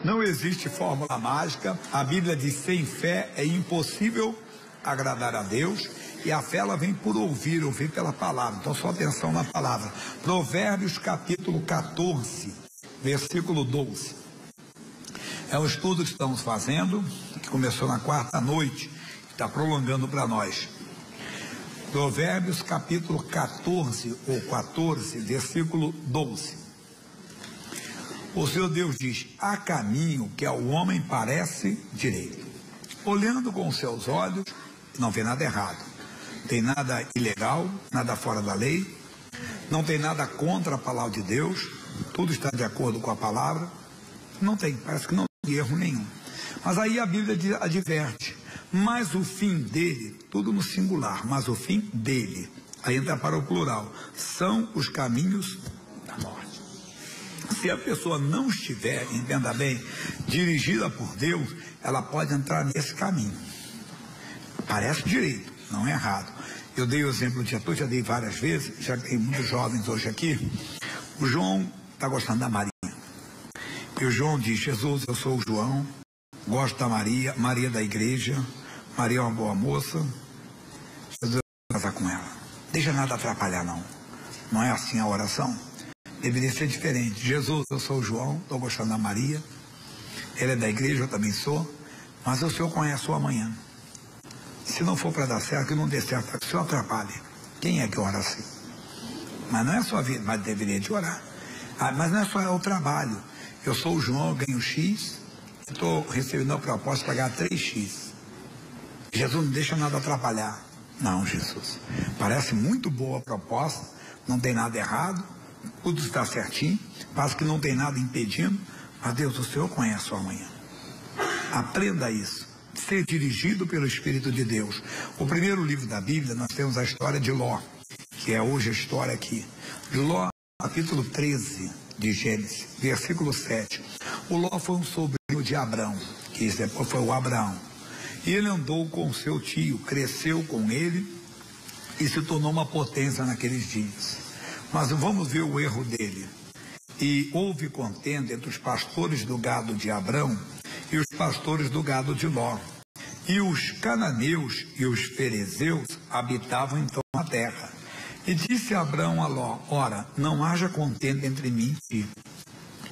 Não existe fórmula mágica. A Bíblia diz: sem fé é impossível agradar a Deus. E a fé, ela vem por ouvir pela palavra. Então, só atenção na palavra. Provérbios capítulo 14, versículo 12. É um estudo que estamos fazendo, que começou na quarta noite, está prolongando para nós. Provérbios capítulo 14, ou 14, versículo 12. O Senhor Deus diz: há caminho que ao homem parece direito. Olhando com os seus olhos, não vê nada errado. Não tem nada ilegal, nada fora da lei. Não tem nada contra a palavra de Deus. Tudo está de acordo com a palavra. Não tem, parece que não tem erro nenhum. Mas aí a Bíblia adverte: mas o fim dele, tudo no singular, mas o fim dele, aí entra para o plural, são os caminhos da morte. Se a pessoa não estiver, entenda bem, dirigida por Deus, ela pode entrar nesse caminho. Parece direito, não é errado. Eu dei o exemplo de atitude, já dei várias vezes, já tem muitos jovens hoje aqui. O João está gostando da Maria. E o João diz: Jesus, eu sou o João, gosto da Maria, Maria da igreja, Maria é uma boa moça, Jesus, eu vou casar com ela. Deixa nada atrapalhar, não. Não é assim a oração? Deveria ser diferente. Jesus, eu sou o João, estou gostando da Maria, ela é da igreja, eu também sou, mas o Senhor conhece o amanhã. Se não for para dar certo, que não dê certo, que o Senhor atrapalhe. Quem é que ora assim? Mas não é só a vida, mas deveria de orar. Mas não é só o trabalho. Eu sou o João, eu ganho X, estou recebendo a proposta para ganhar 3X. Jesus não deixa nada atrapalhar. Não, Jesus. Parece muito boa a proposta, não tem nada errado, tudo está certinho, parece que não tem nada impedindo, mas Deus, o Senhor conhece o amanhã. Aprenda isso. Ser dirigido pelo Espírito de Deus. O primeiro livro da Bíblia, nós temos a história de Ló, que é hoje a história aqui. De Ló, capítulo 13 de Gênesis, versículo 7. O Ló foi um sobrinho de Abrão, que depois foi o Abraão. E ele andou com seu tio, cresceu com ele e se tornou uma potência naqueles dias. Mas vamos ver o erro dele. E houve contenda entre os pastores do gado de Abrão e os pastores do gado de Ló. E os cananeus e os ferezeus habitavam então na terra. E disse Abrão a Ló: ora, não haja contenda entre mim e ti,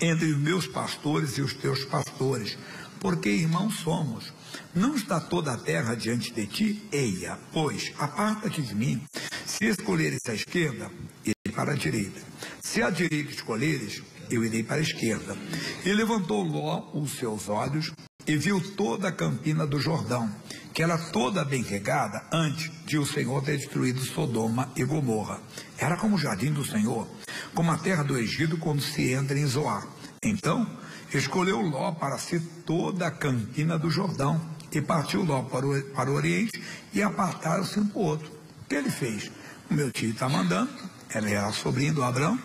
entre os meus pastores e os teus pastores, porque irmãos somos. Não está toda a terra diante de ti? Eia, pois, aparta-te de mim. Se escolheres a esquerda, irei para a direita. Se a direita escolheres, eu irei para a esquerda. E levantou Ló os seus olhos e viu toda a campina do Jordão, que era toda bem regada antes de o Senhor ter destruído Sodoma e Gomorra. Era como o jardim do Senhor, como a terra do Egito quando se entra em Zoar. Então escolheu Ló para si toda a campina do Jordão, e partiu Ló para o oriente, e apartaram-se um para o outro. O que ele fez? O meu tio está mandando, ele era sobrinho do Abrão,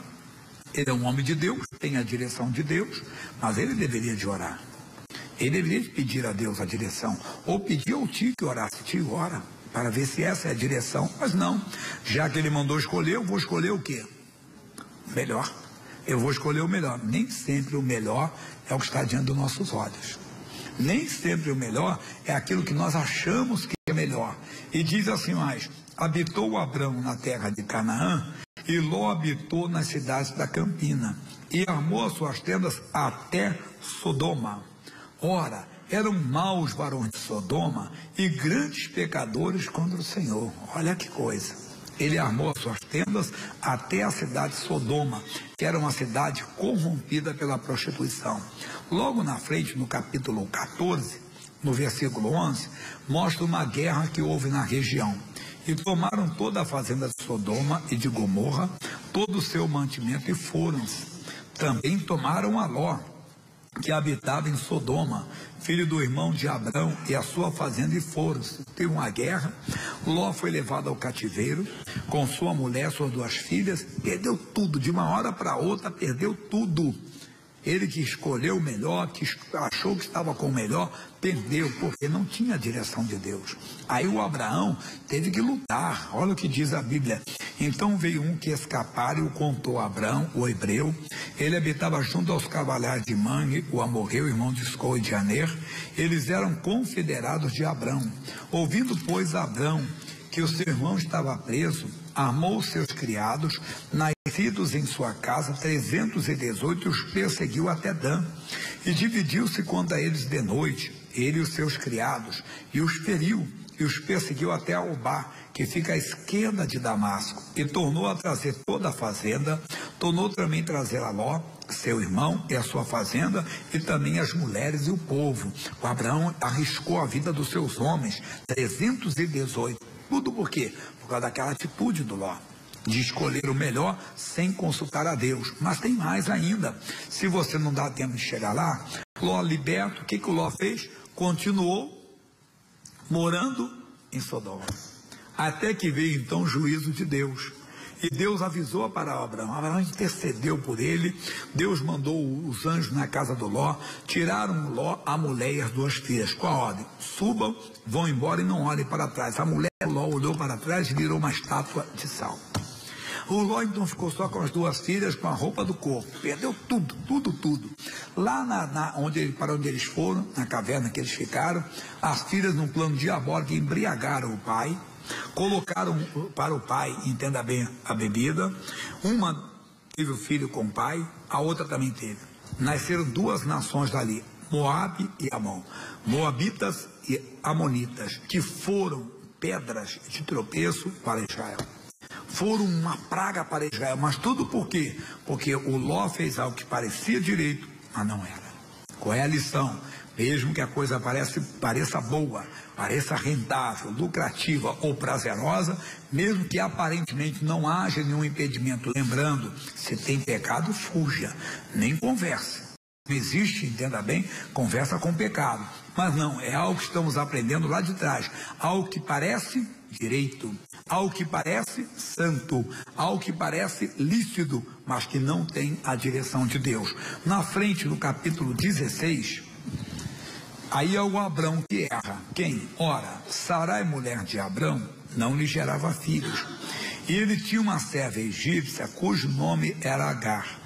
ele é um homem de Deus, tem a direção de Deus, mas ele deveria de orar. Ele deveria pedir a Deus a direção, ou pedir ao tio que orasse: tio, ora, para ver se essa é a direção. Mas não, já que ele mandou escolher, eu vou escolher o quê? Melhor. Eu vou escolher o melhor. Nem sempre o melhor é o que está diante dos nossos olhos. Nem sempre o melhor é aquilo que nós achamos que é melhor. E diz assim mais: habitou Abrão na terra de Canaã, e Ló habitou nas cidades da campina, e armou as suas tendas até Sodoma. Ora, eram maus varões de Sodoma e grandes pecadores contra o Senhor. Olha que coisa. Ele armou as suas tendas até a cidade de Sodoma, que era uma cidade corrompida pela prostituição. Logo na frente, no capítulo 14, no versículo 11, mostra uma guerra que houve na região. E tomaram toda a fazenda de Sodoma e de Gomorra, todo o seu mantimento, e foram-se. Também tomaram a Ló, que habitava em Sodoma, filho do irmão de Abrão, e a sua fazenda, e foram-se. Teve uma guerra, Ló foi levado ao cativeiro, com sua mulher, suas duas filhas, perdeu tudo, de uma hora para outra perdeu tudo. Ele que escolheu o melhor, que achou que estava com o melhor, perdeu, porque não tinha a direção de Deus. Aí o Abraão teve que lutar. Olha o que diz a Bíblia. Então veio um que escapara e o contou a Abraão, o hebreu. Ele habitava junto aos cavalares de Manre, o amorreu, irmão de Escol e de Aner. Eles eram confederados de Abraão. Ouvindo, pois, Abraão que o seu irmão estava preso, armou os seus criados, nascidos em sua casa, 318, os perseguiu até Dan, e dividiu-se contra eles de noite, ele e os seus criados, e os feriu, e os perseguiu até Aobá, que fica à esquerda de Damasco, e tornou a trazer toda a fazenda, tornou também trazer a Ló, seu irmão, e a sua fazenda, e também as mulheres e o povo. O Abraão arriscou a vida dos seus homens, 318. Tudo por quê? Por causa daquela atitude do Ló, de escolher o melhor sem consultar a Deus. Mas tem mais ainda. Se você não dá tempo de chegar lá, Ló liberto, o que o Ló fez? Continuou morando em Sodoma. Até que veio então o juízo de Deus. E Deus avisou para Abraão. Abraão intercedeu por ele. Deus mandou os anjos na casa do Ló. Tiraram o Ló, a mulher e as duas filhas. Com a ordem: subam, vão embora e não olhem para trás. A mulher do Ló olhou para trás e virou uma estátua de sal. O Ló então ficou só com as duas filhas, com a roupa do corpo. Perdeu tudo, tudo, tudo. Lá para onde eles foram, na caverna que eles ficaram, as filhas, num plano diabólico, embriagaram o pai. Colocaram para o pai, entenda bem, a bebida. Uma teve o filho com o pai, a outra também teve. Nasceram duas nações dali, Moabe e Amon, Moabitas e Amonitas, que foram pedras de tropeço para Israel. Foram uma praga para Israel, mas tudo por quê? Porque o Ló fez algo que parecia direito, mas não era. Qual é a lição? Mesmo que a coisa pareça boa, pareça rentável, lucrativa ou prazerosa, mesmo que aparentemente não haja nenhum impedimento, lembrando, se tem pecado, fuja, nem converse. Não existe, entenda bem, conversa com pecado. Mas não, é algo que estamos aprendendo lá de trás, algo que parece direito, algo que parece santo, algo que parece lícito, mas que não tem a direção de Deus. Na frente, no capítulo 16... aí é o Abrão que erra. Quem? Ora, Sarai, mulher de Abrão, não lhe gerava filhos. E ele tinha uma serva egípcia, cujo nome era Agar.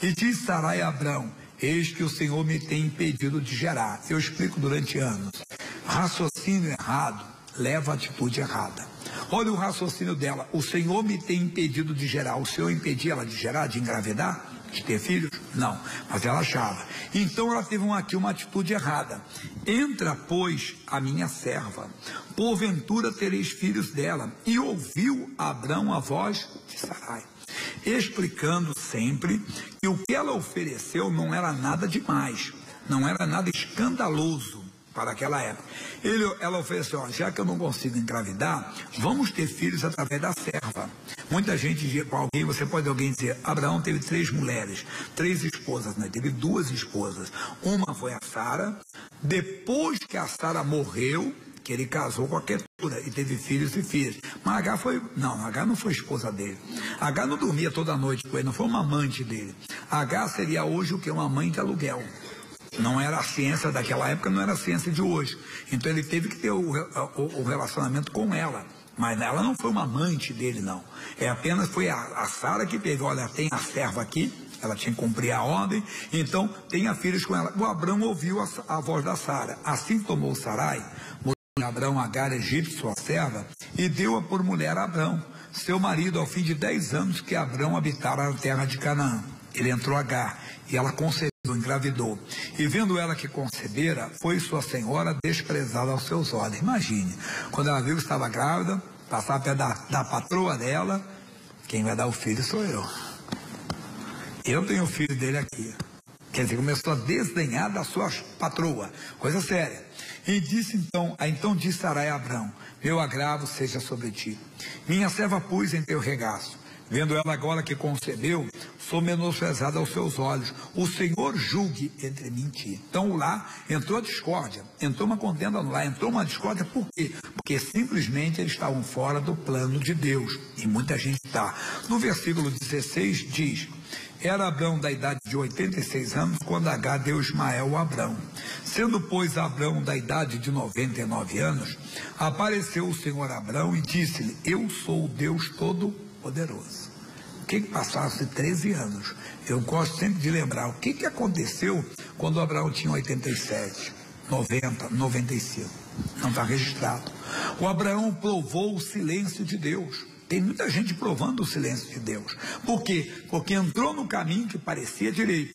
E diz Sarai a Abrão: eis que o Senhor me tem impedido de gerar. Eu explico durante anos. Raciocínio errado leva a atitude errada. Olha o raciocínio dela: o Senhor me tem impedido de gerar. O Senhor impedia ela de gerar, de engravidar, de ter filhos? Não, mas ela achava. Então ela teve aqui uma atitude errada. Entra, pois, a minha serva, porventura tereis filhos dela. E ouviu Abrão a voz de Sarai, explicando sempre que o que ela ofereceu não era nada demais, não era nada escandaloso para aquela época. Ela ofereceu: ó, já que eu não consigo engravidar, vamos ter filhos através da serva. Muita gente diz para alguém, você pode alguém dizer: Abraão teve 3 mulheres, 3 esposas, né? Teve 2 esposas. Uma foi a Sara. Depois que a Sara morreu, que ele casou com a Quetura e teve filhos e filhas. Mas Agar não foi esposa dele. Agar não dormia toda noite com ele, não foi uma amante dele. Agar seria hoje o que? Uma mãe de aluguel. Não era a ciência daquela época, não era a ciência de hoje. Então ele teve que ter o relacionamento com ela. Mas ela não foi uma amante dele, não. Apenas foi a Sara que teve: olha, tem a serva aqui, ela tinha que cumprir a ordem, então tenha filhos com ela. O Abrão ouviu a voz da Sara. Assim tomou Sarai, mulher de Abrão, Agar, egípcio, sua serva, e deu-a por mulher a Abrão, seu marido, ao fim de 10 anos que Abrão habitara na terra de Canaã. Ele entrou Agar, e ela concebeu, engravidou. E vendo ela que concebera, foi sua senhora desprezada aos seus olhos. Imagine, quando ela viu que estava grávida, passar perto da patroa dela: quem vai dar o filho sou eu. Eu tenho o filho dele aqui. Quer dizer, começou a desdenhar da sua patroa. Coisa séria. E disse então disse Sarai a Abrão: meu agravo seja sobre ti. Minha serva pus em teu regaço. Vendo ela agora que concebeu, sou menosprezada aos seus olhos. O Senhor julgue entre mim e ti. Então lá entrou a discórdia, entrou uma contenda no lar, entrou uma discórdia. Por quê? Porque simplesmente eles estavam fora do plano de Deus. E muita gente está. No versículo 16 diz: Era Abrão da idade de 86 anos, quando Agar deu Ismael a Abrão. Sendo, pois, Abrão da idade de 99 anos, apareceu o Senhor a Abrão e disse-lhe: eu sou o Deus Todo-Poderoso. O que passasse 13 anos? Eu gosto sempre de lembrar o que aconteceu quando Abraão tinha 87, 90, 95. Não está registrado. O Abraão provou o silêncio de Deus. Tem muita gente provando o silêncio de Deus. Por quê? Porque entrou no caminho que parecia direito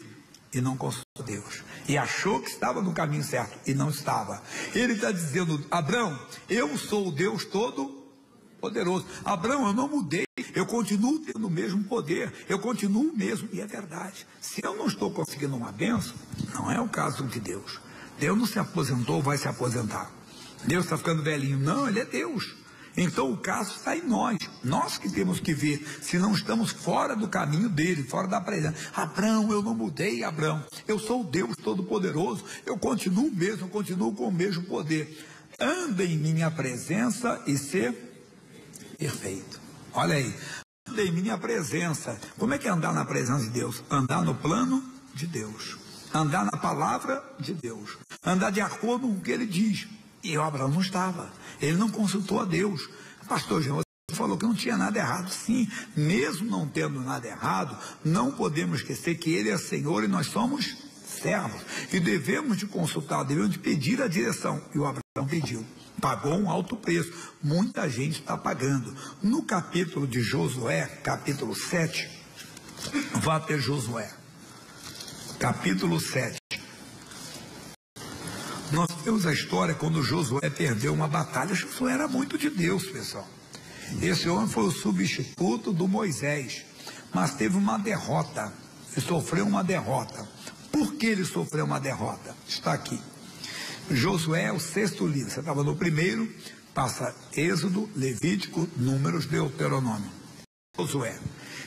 e não consultou Deus. E achou que estava no caminho certo e não estava. Ele está dizendo: Abraão, eu sou o Deus Todo-Poderoso. Abraão, eu não mudei. Eu continuo tendo o mesmo poder. Eu continuo o mesmo. E é verdade. Se eu não estou conseguindo uma bênção, não é o caso de Deus. Deus não se aposentou, vai se aposentar. Deus está ficando velhinho. Não, Ele é Deus. Então o caso está em nós. Nós que temos que ver se não estamos fora do caminho dele, fora da presença. Abraão, eu não mudei, Abraão. Eu sou o Deus Todo-Poderoso. Eu continuo o mesmo, eu continuo com o mesmo poder. Anda em minha presença e ser perfeito. Olha aí. Anda em minha presença. Como é que é andar na presença de Deus? Andar no plano de Deus. Andar na palavra de Deus. Andar de acordo com o que ele diz. E o Abraão não estava. Ele não consultou a Deus. Pastor João, você falou que não tinha nada errado. Sim, mesmo não tendo nada errado, não podemos esquecer que Ele é Senhor e nós somos servos. E devemos de consultar, devemos de pedir a direção. E o Abraão pediu. Pagou um alto preço. Muita gente está pagando. No capítulo de Josué, capítulo 7, vá até Josué. Capítulo 7. Nós temos a história quando Josué perdeu uma batalha. Josué era muito de Deus, pessoal. Esse homem foi o substituto do Moisés, mas teve uma derrota. Ele sofreu uma derrota. Por que ele sofreu uma derrota? Está aqui. Josué é o 6º livro. Você estava no primeiro, passa Êxodo, Levítico, Números, Deuteronômio. Josué.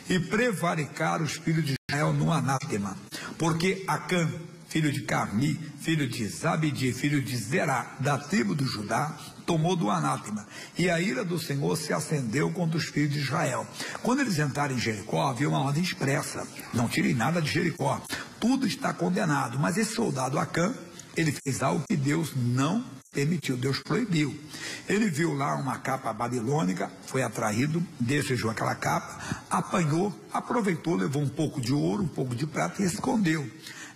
E prevaricaram os filhos de Israel no anátema, porque Acã, filho de Carmi, filho de Zabdi, filho de Zerá, da tribo do Judá, tomou do anátema, e a ira do Senhor se acendeu contra os filhos de Israel. Quando eles entraram em Jericó, havia uma ordem expressa: não tirem nada de Jericó, tudo está condenado. Mas esse soldado Acã, ele fez algo que Deus não permitiu, Deus proibiu. Ele viu lá uma capa babilônica, foi atraído, desejou aquela capa, apanhou, aproveitou, levou um pouco de ouro, um pouco de prata e escondeu.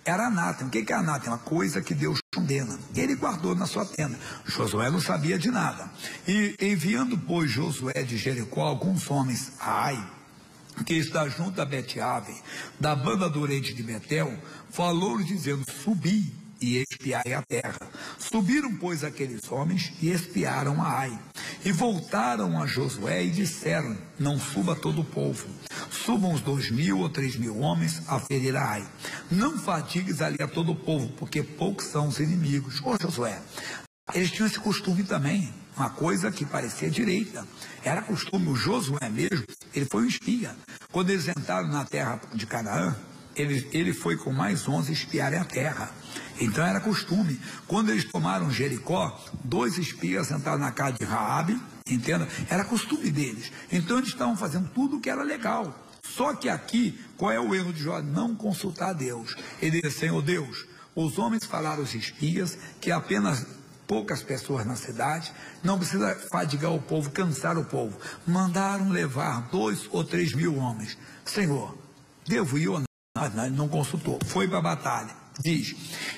Era anátema. O que é anátema? Coisa que Deus condena. Ele guardou na sua tenda. Josué não sabia de nada. E enviando, pois, Josué de Jericó alguns homens a Ai, que está junto a Bet-Ave, da banda do oriente de Betel, falou-lhes dizendo: subi e espiai a terra. Subiram, pois, aqueles homens e espiaram a Ai. E voltaram a Josué e disseram: não suba todo o povo. Subam os 2.000 ou 3.000 homens a ferir a Ai. Não fatigues ali a todo o povo, porque poucos são os inimigos. Ô Josué, eles tinham esse costume também, uma coisa que parecia direita. Era costume, o Josué mesmo, ele foi um espia. Quando eles entraram na terra de Canaã, ele foi com mais 11 espiarem a terra. Então era costume. Quando eles tomaram Jericó, 2 espias entraram na casa de Raabe, entenda? Era costume deles. Então eles estavam fazendo tudo o que era legal. Só que aqui, qual é o erro de Jó? Não consultar a Deus. Ele disse: Senhor Deus, os homens falaram aos espias que apenas poucas pessoas na cidade, não precisa fadigar o povo, cansar o povo. Mandaram levar 2 ou 3.000 homens. Senhor, devo ir ou não? Não consultou, foi para a batalha. Diz: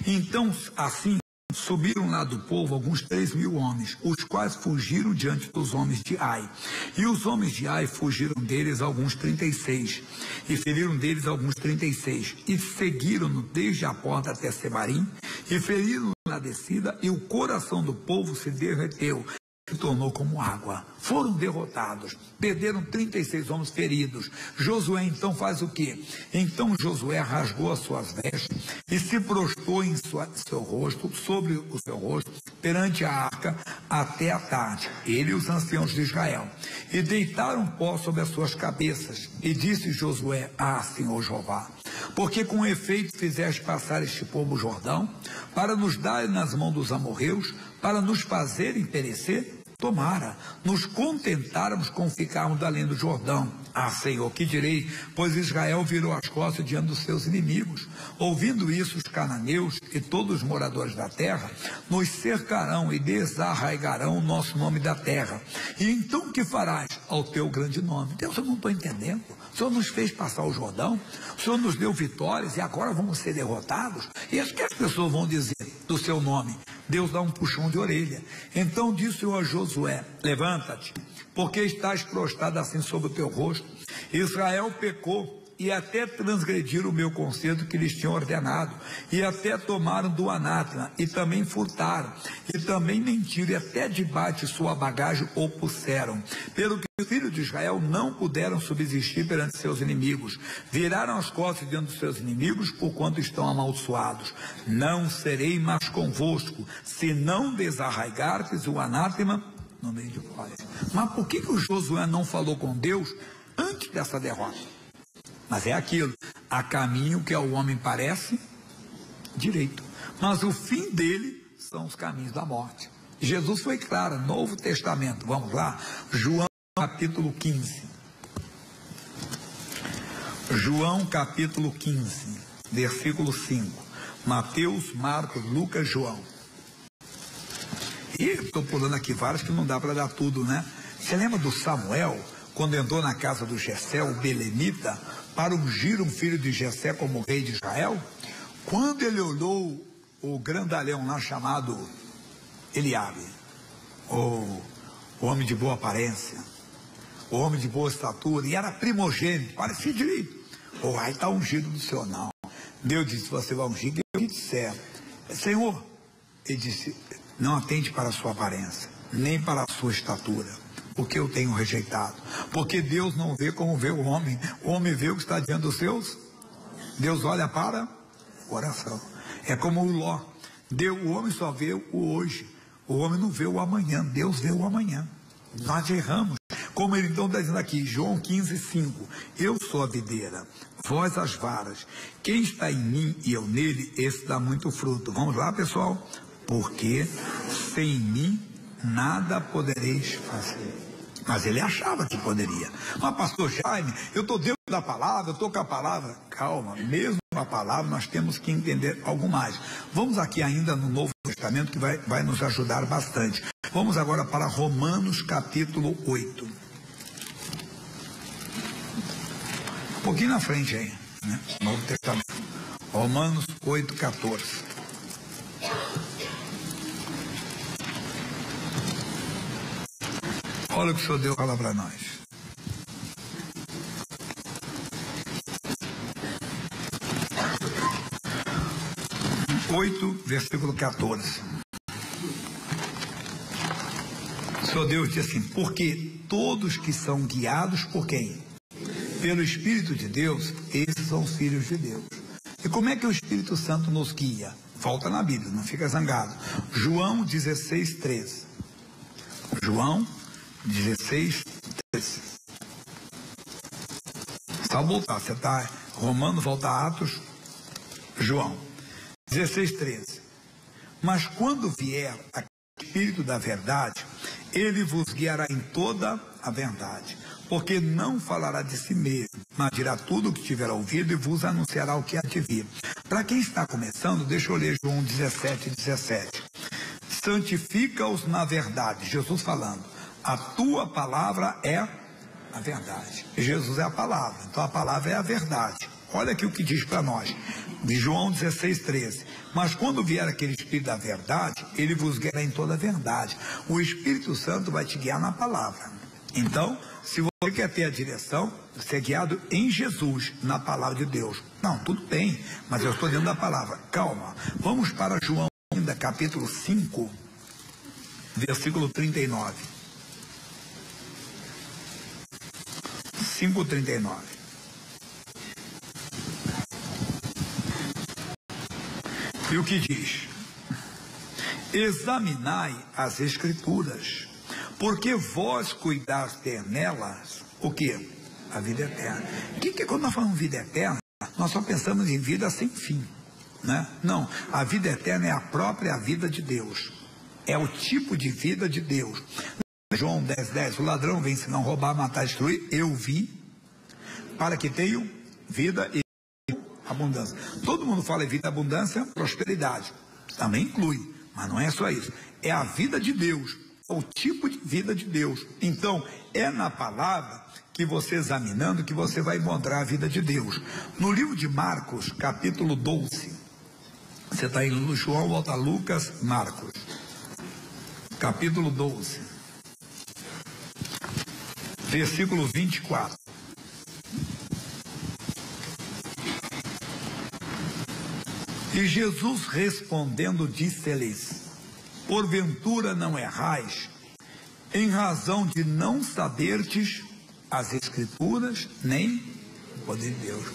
então assim subiram lá do povo alguns 3.000 homens, os quais fugiram diante dos homens de Ai. E os homens de Ai fugiram deles alguns 36, e feriram deles alguns 36, e seguiram-no desde a porta até Sebarim, e feriram na descida, e o coração do povo se derreteu, se tornou como água. Foram derrotados, perderam 36 homens feridos. Josué então faz o quê? Então Josué rasgou as suas vestes e se prostrou em seu rosto, sobre o seu rosto, perante a arca, até a tarde, ele e os anciãos de Israel, e deitaram pó sobre as suas cabeças. E disse Josué: ah, Senhor Jeová, porque com efeito fizeste passar este povo o Jordão, para nos darem nas mãos dos amorreus, para nos fazerem perecer? tomara nos contentáramos com ficarmos além do Jordão. Ah, Senhor, que direi? Pois Israel virou as costas diante dos seus inimigos. Ouvindo isso, os cananeus e todos os moradores da terra nos cercarão e desarraigarão o nosso nome da terra. E então que farás ao teu grande nome? Deus, eu não estou entendendo. O Senhor nos fez passar o Jordão, o Senhor nos deu vitórias e agora vamos ser derrotados? E isso que as pessoas vão dizer do seu nome? Deus dá um puxão de orelha. Então disse o a Josué: levanta-te, porque estás prostrado assim sobre o teu rosto. Israel pecou e até transgrediram o meu conselho que lhes tinha ordenado, e até tomaram do anátema, e também furtaram, e também mentiram, e até debaixo de sua bagagem opuseram, pelo que os filhos de Israel não puderam subsistir perante seus inimigos, viraram as costas diante dos seus inimigos, porquanto estão amaldiçoados. Não serei mais convosco, se não desarraigardes o anátema no meio de vós. Mas por que o Josué não falou com Deus antes dessa derrota? Mas é aquilo, há caminho que ao homem parece direito, mas o fim dele são os caminhos da morte. Jesus foi claro, Novo Testamento, vamos lá, João capítulo 15. João capítulo 15, versículo 5. Mateus, Marcos, Lucas, João. E estou pulando aqui vários que não dá para dar tudo, né? Você lembra do Samuel, quando entrou na casa do Jessé, o belemita, para ungir um filho de Jessé como rei de Israel? Quando ele olhou o grandalhão lá chamado Eliabe, o homem de boa aparência, o homem de boa estatura, e era primogênito, parecia direito. O rei está ungido do Senhor, não. Deus disse: você vai ungir, que eu disser. Senhor, ele disse: não atente para a sua aparência, nem para a sua estatura, porque eu tenho rejeitado. Porque Deus não vê como vê o homem vê o que está diante dos seus. Deus olha para o coração. É como o Ló. O homem só vê o hoje, o homem não vê o amanhã, Deus vê o amanhã. Nós erramos, como ele então está dizendo aqui, João 15, 5, eu sou a videira, vós as varas, quem está em mim e eu nele, esse dá muito fruto. Vamos lá, pessoal? Porque sem mim nada podereis fazer. Mas ele achava que poderia. Mas pastor Jaime, eu estou dentro da palavra, eu estou com a palavra. Calma, mesmo com a palavra nós temos que entender algo mais. Vamos aqui ainda no Novo Testamento, que vai nos ajudar bastante. Vamos agora para Romanos capítulo 8. Um pouquinho na frente aí, né? Novo Testamento. Romanos 8, 14. Olha o que o Senhor Deus fala para nós. Versículo 14. O Senhor Deus diz assim: porque todos que são guiados por quem? Pelo Espírito de Deus, esses são os filhos de Deus. E como é que o Espírito Santo nos guia? Volta na Bíblia, não fica zangado. João 16, 13. João 16, 13. Só voltar, você está Romano, volta a Atos, João 16, 13. Mas quando vier o Espírito da verdade, ele vos guiará em toda a verdade, porque não falará de si mesmo, mas dirá tudo o que tiver ouvido e vos anunciará o que há de vir. Para quem está começando, deixa eu ler João 17, 17. Santifica-os na verdade, Jesus falando. A tua palavra é a verdade. Jesus é a palavra, então a palavra é a verdade. Olha aqui o que diz para nós, de João 16, 13. Mas quando vier aquele Espírito da verdade, ele vos guiará em toda a verdade. O Espírito Santo vai te guiar na palavra. Então, se você quer ter a direção, você é guiado em Jesus, na palavra de Deus. Não, tudo bem, mas eu estou dentro da palavra. Calma, vamos para João ainda, capítulo 5, versículo 39. 5:39. E o que diz? Examinai as Escrituras, porque vós cuidais ter nelas o quê? A vida eterna. O que é quando nós falamos vida eterna? Nós só pensamos em vida sem fim, né? Não, a vida eterna é a própria vida de Deus. É o tipo de vida de Deus. João 10:10, o ladrão vem senão roubar, matar, destruir. Eu vi para que tenham vida e abundância. Todo mundo fala em vida, abundância, prosperidade. Também inclui, mas não é só isso. É a vida de Deus, o tipo de vida de Deus. Então, é na palavra que você examinando que você vai encontrar a vida de Deus. No livro de Marcos, capítulo 12, você está em João, volta a Lucas, Marcos, capítulo 12. Versículo 24. E Jesus respondendo disse-lhes: porventura não errais, em razão de não saberdes as Escrituras, nem o poder de Deus.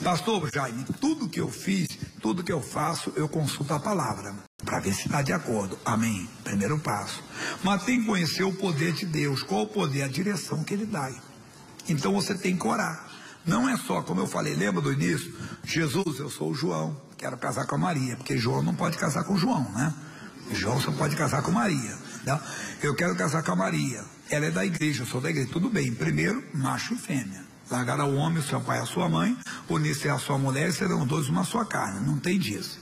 Pastor Jaime, tudo que eu fiz, tudo que eu faço, eu consulto a palavra, para ver se está de acordo. Amém. Primeiro passo. Mas tem que conhecer o poder de Deus. Qual o poder? A direção que Ele dá. Então você tem que orar. Não é só, como eu falei, lembra do início? Jesus, eu sou o João, quero casar com a Maria, porque João não pode casar com João, né? João só pode casar com Maria. Né? Eu quero casar com a Maria. Ela é da igreja, eu sou da igreja. Tudo bem. Primeiro, macho e fêmea. Largará o homem, o seu pai e a sua mãe, unir-se a sua mulher e serão dois uma só carne. Não tem disso.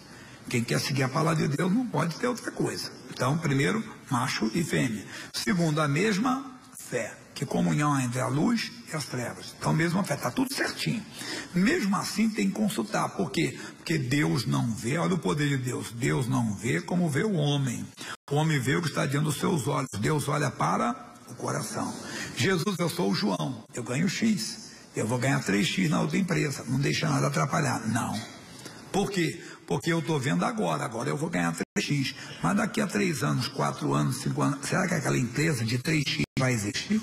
Quem quer seguir a palavra de Deus não pode ter outra coisa. Então, primeiro, macho e fêmea. Segundo, a mesma fé. Que comunhão entre a luz e as trevas. Então, a mesma fé. Está tudo certinho. Mesmo assim, tem que consultar. Por quê? Porque Deus não vê. Olha o poder de Deus. Deus não vê como vê o homem. O homem vê o que está diante dos seus olhos. Deus olha para o coração. Jesus, eu sou o João. Eu ganho X. Eu vou ganhar 3X na outra empresa. Não deixa nada atrapalhar. Não. Por quê? Porque eu estou vendo agora eu vou ganhar 3X. Mas daqui a 3 anos, 4 anos, 5 anos, será que aquela empresa de 3X vai existir?